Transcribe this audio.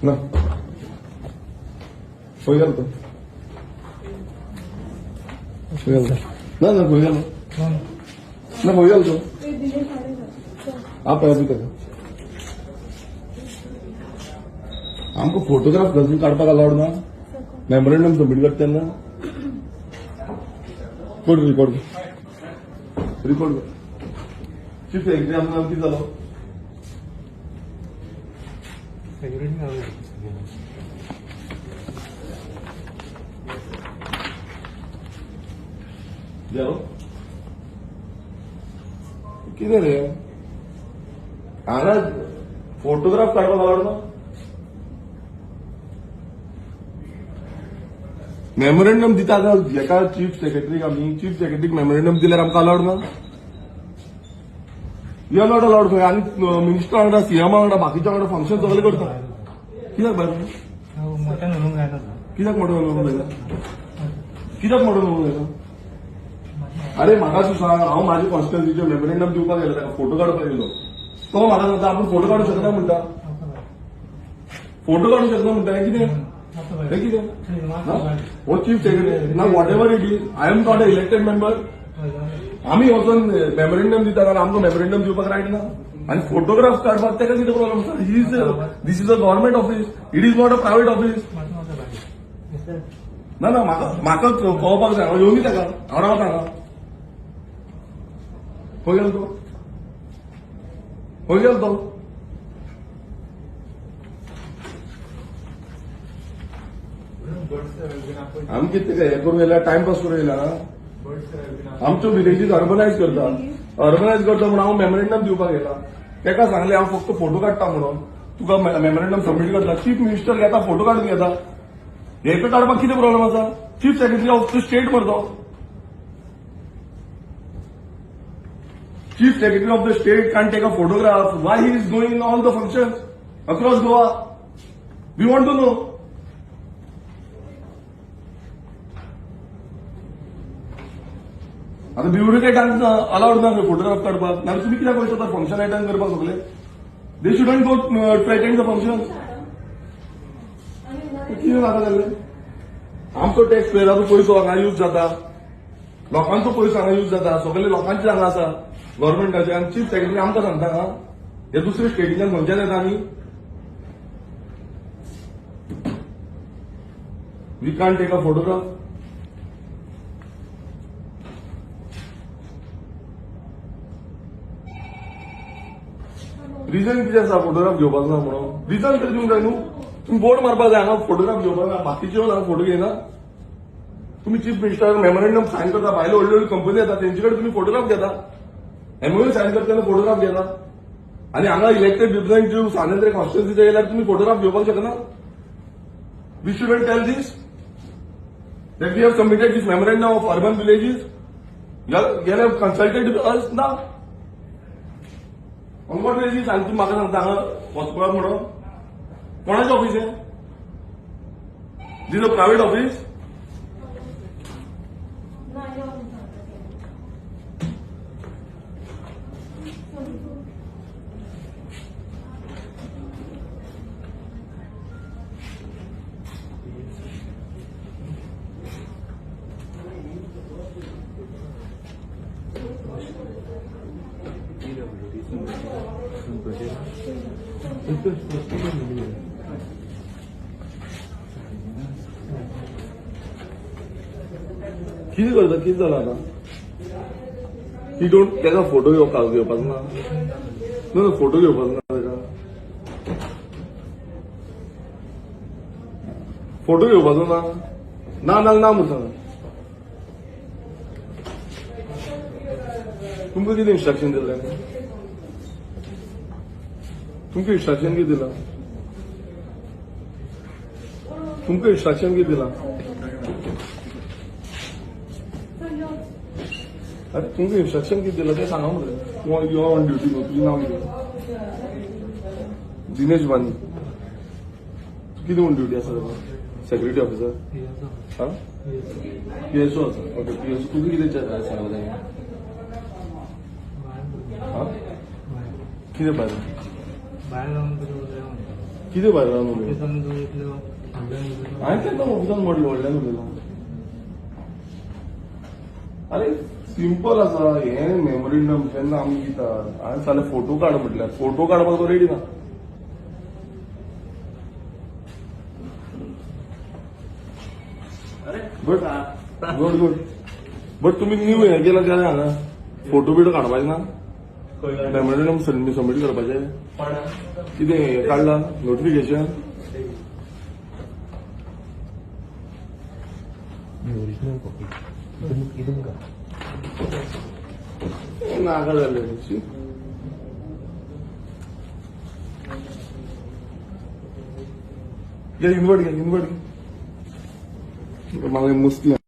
ना खंय गेलो तो खंय गेलो ना ना खंय गेलो ना खंय गेलो तो आप पळय ताका आमकां फोटोग्राफ गजून काडपाक अलावड ना मेमोरेंडम सबमीट करता तेन्ना रिकॉर्ड रिकॉर्ड चीफ सेक्रेटरी आमकां नाम कितें जालो जालो कितें रे हांगा फोटोग्राफ काडपाक अलावड ना मेमोरेंडम दिता हेका चीफ सेक्रेटरीक आमी चीफ सेक्रेटरीक मेमोरेंडम दिल्यार आमकां अलावड ना यू आर नॉट अलावड खंय आनी मिनिस्टर वांगडा सीएम वांगडा बाकीच्या वांगडा फंक्शन सगळे करता कित्याक भायर कित्याक मोठो उलोवंक जायना कित्याक मोठो उलोवंक जायना अरे म्हाका तूं सांग हांव म्हाज्या कॉन्स्टिट्युएन्सीचे मेमोरेंडम दिवपाक गेलो ताका फोटो काडपाक येयलो तो म्हाका सांगता आपूण फोटो काडूंक शकना म्हणटा फोटो काडूंक शकना म्हणटा हें कितें हे कितें हो चीफ सेक्रेटरी ना what ever it is I am not a elected member आमी वचून मेमोरेंडम दिता जाल्यार आमकां मेमोरेंडम दिवपाक रायट ना आनी फोटोग्राफ काडपाक तेका कितें प्रॉब्लम आसा ही is this is a government office it is not a private office ना ना म्हाका पळोवपाक जाय हांव येवनी तेका हांव रावता हांगा खंय गेलो तो खंय गेलो तो आमी कितें हे करून येयला टायमपास करून येयला आमच्यो विलेजीस अर्बनायज करता म्हणून हांव मेमोरेंडम दिवपाक येयला तेका सांगलें हांव फक्त फोटो काडटा म्हणून तुका मेमोरेंडम सबमीट करता चीफ मिनिस्टर घेता फोटो काडून घेता हेका काडपाक कितें प्रॉब्लेम आसा chief secretary of the state मरतो chief secretary of the state can take a photograph why he is going in all the functions across Goa we want to know आता ब्युरोक्रेटांक अलावड ना फोटोग्राफ काडपाक नाजाल्यार तुमी कित्याक वयता फंक्शन अटेंड करपाक सगळे they shouldn't go to attend the function कितें नाका जाल्लें आमचो टॅक्स पेयराचो पयसो हांगा यूज जाता लोकांचो पयसो हांगा यूज जाता सगळे लोकांचे हांगा आसा गव्हर्मेंटाचे आनी चीफ सेक्रेटरी आमकां सांगता हांगा हे दुसरे स्टेटींतल्यान खंयच्यान येता आमी we can't take a photograph reason कितें आसा फोटोग्राफ घेवपाक ना म्हणून रिजन तरी दिवंक जाय न्हू तुमी बोर्ड मारपाक जाय हांगा फोटोग्राफ घेवपाक ना बाकीच्यो हांगा फोटो घेयना तुमी चीफ मिनिस्टर मेमोरेंडम सायन करता भायल्यो व्हडल्यो व्हडल्यो कंपनी येता तेंचे कडेन तुमी फोटोग्राफ घेता एमओयू सायन करता तेन्ना फोटोग्राफ घेता आनी हांगा इलेक्टेड रिप्रेझेंटेटिव्ह सानेद्रे कॉन्स्टिट्युएन्सीचे येयल्यार तुमी फोटोग्राफ घेवपाक शकना we shouldn't tell this that we have submitted this memorandum of urban villages. You have consulted us now. On what basis? आणि तुम्ही म्हाका सांगता हांगा वचपाक म्हणून कोणाचें ऑफिस आहे दीस अ प्रायव्हेट ऑफिस कितें करता कितें जालां आतां ही डोंट तेका फोटो घेवपाक ना फोटो घेवपाक ना तेका फोटो घेवपाचो ना ना म्हणून सांगा तुमकां कितें इन्स्ट्रक्शन दिलें तुमकां इन्स्ट्रक्शन कितें दिलां तुमकां इन्स्ट्रक्शन कितें दिलां अरे तुमकां इन्स्ट्रक्शन कितें दिलां तें सांगा मरे यू आर ऑन ड्युटी न्हू तुजें नांव कितें दिनेश बानी कितें म्हूण ड्युटी आसा तुका सेक्युरिटी ऑफिसर हा पीएसओ आसा ओके पीएसओ तुका कितें सांगलां तें हा कितें भायर कितें भायर रावन उलयता? हांवें केन्ना ऑफिसान म्हणलें व्हडल्यान उलयलां. अरे सिंपल आसा हें मेमोरेंडम जेन्ना आमी दितात हांवें सांगलें फोटो काड म्हटल्यार फोटो काडपाक तो रेडी ना. बट गुड गुड बट तुम्ही न्यू हें केलं काय हांगा फोटो बिटो काडपाचे ना मेमोरेंडम सबमीट करपाचें कितें हें काडलां नोटिफिकेशन ओरिजिनल कॉपी इथून नाका जालें शी. घे इनवर्ट घे म्हाका मुस्ती